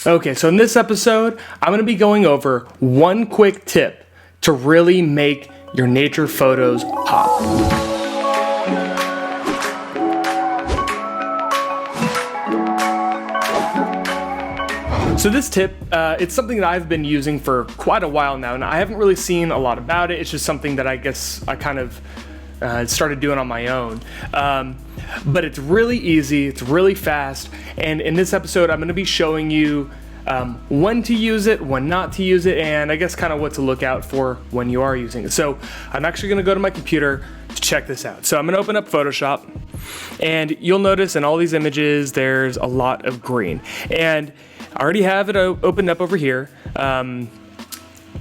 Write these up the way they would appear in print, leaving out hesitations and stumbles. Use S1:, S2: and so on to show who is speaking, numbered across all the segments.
S1: Okay, so in this episode, I'm going to be going over one quick tip to really make your nature photos pop. So this tip, it's something that I've been using for quite a while now, and I haven't really seen a lot about it. It's just something that I guess I kind of started doing on my own. But it's really easy, it's really fast, and in this episode I'm going to be showing you when to use it, when not to use it, and I guess kind of what to look out for when you are using it. So I'm actually going to go to my computer to check this out. So I'm going to open up Photoshop, and you'll notice in all these images there's a lot of green, and I already have it opened up over here.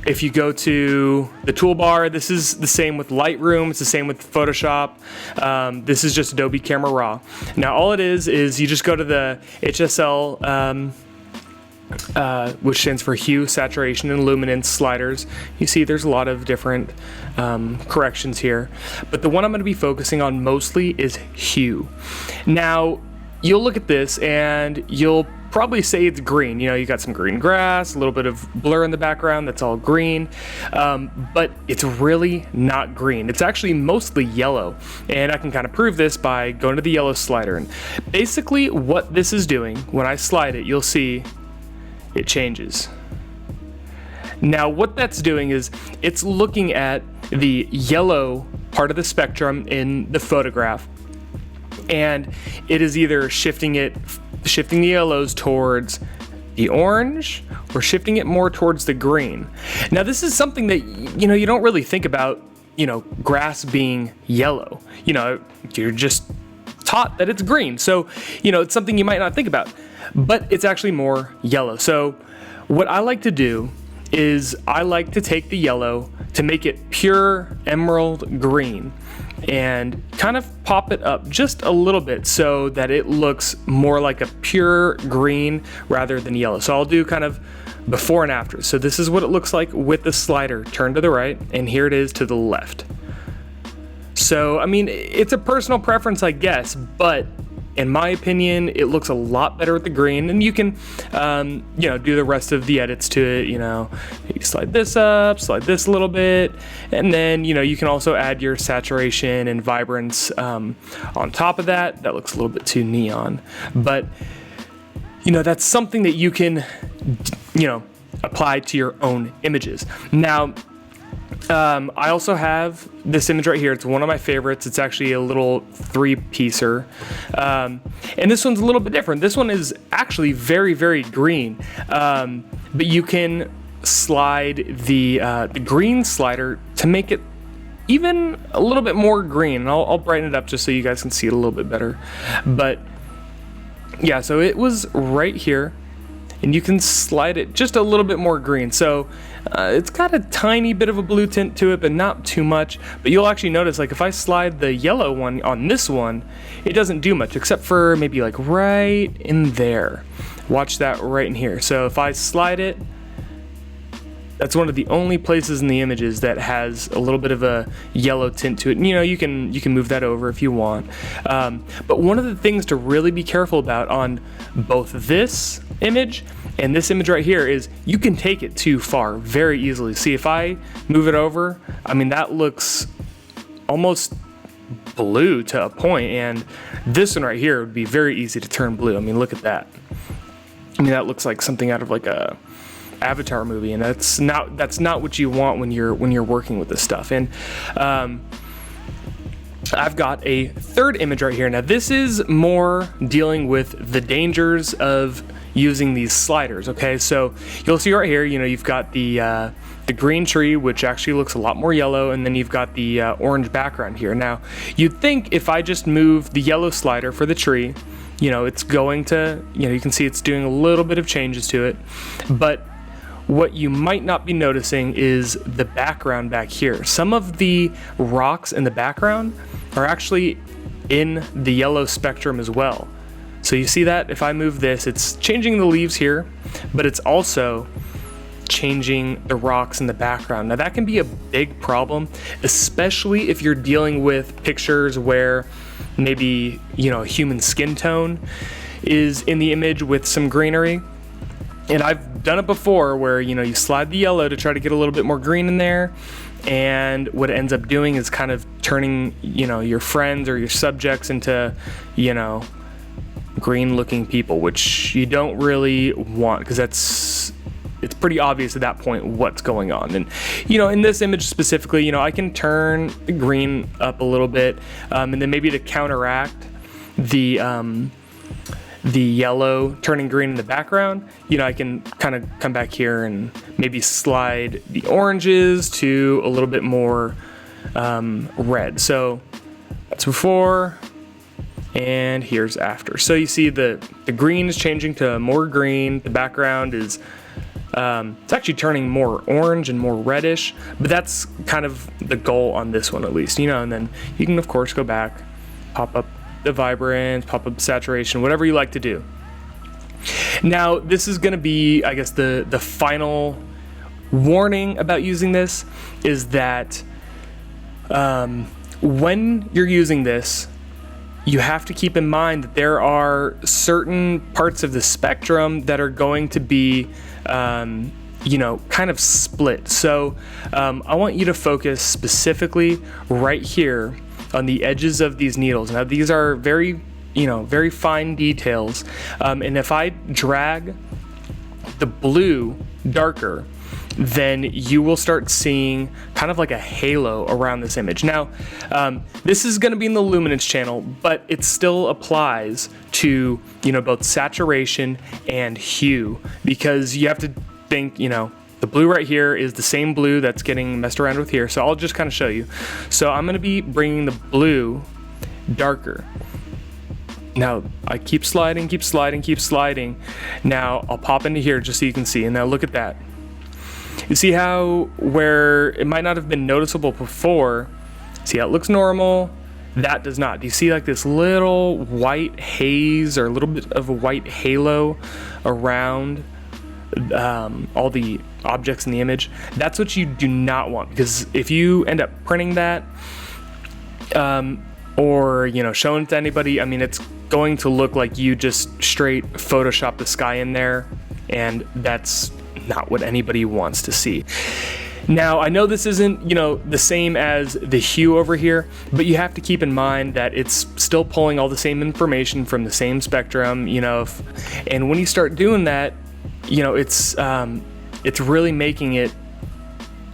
S1: If you go to the toolbar, this is the same with Lightroom, it's the same with Photoshop. This is just Adobe Camera Raw. Now all it is you just go to the HSL, which stands for Hue, Saturation, and Luminance sliders. You see there's a lot of different corrections here, but the one I'm going to be focusing on mostly is Hue. Now you'll look at this and you'll probably say it's green. You know, you got some green grass, a little bit of blur in the background, that's all green, but it's really not green. It's actually mostly yellow, and I can kind of prove this by going to the yellow slider. And basically what this is doing, when I slide it, you'll see it changes. Now what that's doing is it's looking at the yellow part of the spectrum in the photograph, and it is either shifting the yellows towards the orange or shifting it more towards the green. Now this is something that you don't really think about, grass being yellow. You're just taught that it's green, so it's something you might not think about, but it's actually more yellow. So what I like to do is I like to take the yellow to make it pure emerald green and kind of pop it up just a little bit so that it looks more like a pure green rather than yellow. So I'll do kind of before and after. So this is what it looks like with the slider turned to the right, and here it is to the left. So I mean, it's a personal preference, I guess, but in my opinion, it looks a lot better with the green, and you can, do the rest of the edits to it. You slide this up, slide this a little bit, and then, you can also add your saturation and vibrance on top of that. That looks a little bit too neon, but, that's something that you can, apply to your own images. Now, I also have this image right here. It's one of my favorites. It's actually a little 3-piecer. And this one's a little bit different. This one is actually very, very green. But you can slide the green slider to make it even a little bit more green. And I'll brighten it up just so you guys can see it a little bit better. But yeah, so it was right here, and you can slide it just a little bit more green. So it's got a tiny bit of a blue tint to it, but not too much. But you'll actually notice, like if I slide the yellow one on this one, it doesn't do much except for maybe like right in there. Watch that right in here. So if I slide it, that's one of the only places in the images that has a little bit of a yellow tint to it. And, you can move that over if you want. But one of the things to really be careful about on both this image and this image right here is you can take it too far very easily. See, if I move it over, I mean, that looks almost blue to a point, and this one right here would be very easy to turn blue. I mean, look at that. I mean, that looks like something out of like a Avatar movie, and that's not what you want when you're working with this stuff. And I've got a third image right here. Now this is more dealing with the dangers of using these sliders. Okay, so you'll see right here, you've got the green tree, which actually looks a lot more yellow, and then you've got the orange background here. Now you'd think if I just move the yellow slider for the tree, it's going to, you can see it's doing a little bit of changes to it, but what you might not be noticing is the background back here. Some of the rocks in the background are actually in the yellow spectrum as well. So you see that if I move this, it's changing the leaves here, but it's also changing the rocks in the background. Now that can be a big problem, especially if you're dealing with pictures where maybe, a human skin tone is in the image with some greenery. And I've done it before where, you know, you slide the yellow to try to get a little bit more green in there. And what it ends up doing is kind of turning, you know, your friends or your subjects into, you know, green looking people, which you don't really want, because it's pretty obvious at that point what's going on. And, you know, in this image specifically, you know, I can turn the green up a little bit, and then maybe to counteract the yellow turning green in the background, you know, I can kind of come back here and maybe slide the oranges to a little bit more red. So that's before, and here's after. So you see the green is changing to more green. The background is it's actually turning more orange and more reddish, but that's kind of the goal on this one at least, you know. And then you can of course go back, pop up the vibrance, pop up saturation, whatever you like to do. Now this is going to be, I guess, the final warning about using this is that when you're using this, you have to keep in mind that there are certain parts of the spectrum that are going to be you know, kind of split. So I want you to focus specifically right here on the edges of these needles. Now these are very, you know, very fine details, and if I drag the blue darker, then you will start seeing kind of like a halo around this image. Now, this is going to be in the luminance channel, but it still applies to, you know, both saturation and hue, because you have to think, you know, the blue right here is the same blue that's getting messed around with here. So I'll just kind of show you. So I'm going to be bringing the blue darker. Now I keep sliding, keep sliding, keep sliding. Now I'll pop into here just so you can see. And now look at that. You see how where it might not have been noticeable before, see how it looks normal? That does not. Do you see like this little white haze or a little bit of a white halo around all the objects in the image? That's what you do not want, because if you end up printing that or, you know, showing it to anybody, I mean, it's going to look like you just straight Photoshop the sky in there, and that's not what anybody wants to see. Now, I know this isn't, you know, the same as the hue over here, but you have to keep in mind that it's still pulling all the same information from the same spectrum, you know, and when you start doing that, you know, it's really making it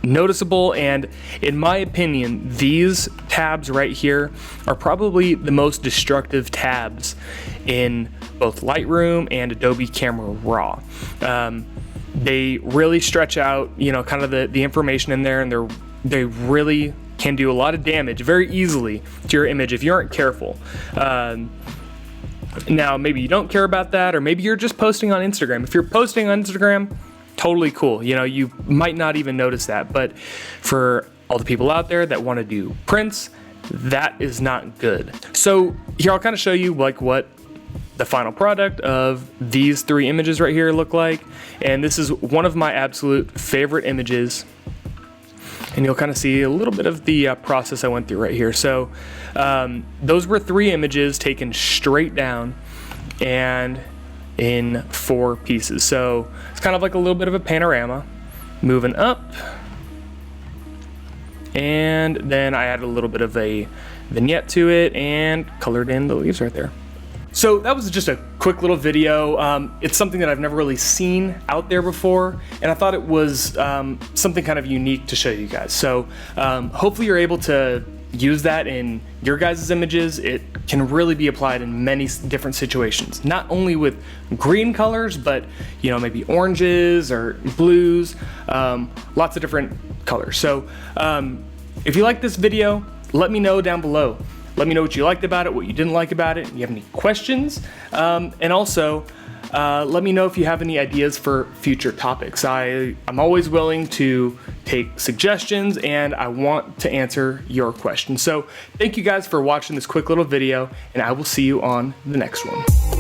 S1: noticeable. And in my opinion, these tabs right here are probably the most destructive tabs in both Lightroom and Adobe Camera Raw. They really stretch out, you know, kind of the information in there, and they really can do a lot of damage very easily to your image if you aren't careful. Now, maybe you don't care about that, or maybe you're just posting on Instagram. If you're posting on Instagram, totally cool. You know, you might not even notice that, but for all the people out there that want to do prints, that is not good. So here, I'll kind of show you like what the final product of these three images right here look like. And this is one of my absolute favorite images. And you'll kind of see a little bit of the process I went through right here. So those were three images taken straight down and in 4 pieces. So it's kind of like a little bit of a panorama, moving up. And then I added a little bit of a vignette to it and colored in the leaves right there. So that was just a quick little video. It's something that I've never really seen out there before, and I thought it was something kind of unique to show you guys. So hopefully you're able to use that in your guys' images. It can really be applied in many different situations, not only with green colors, but, you know, maybe oranges or blues, lots of different colors. So if you like this video, let me know down below. Let me know what you liked about it, what you didn't like about it. If you have any questions, and also let me know if you have any ideas for future topics. I'm always willing to take suggestions, and I want to answer your questions. So thank you guys for watching this quick little video, and I will see you on the next one.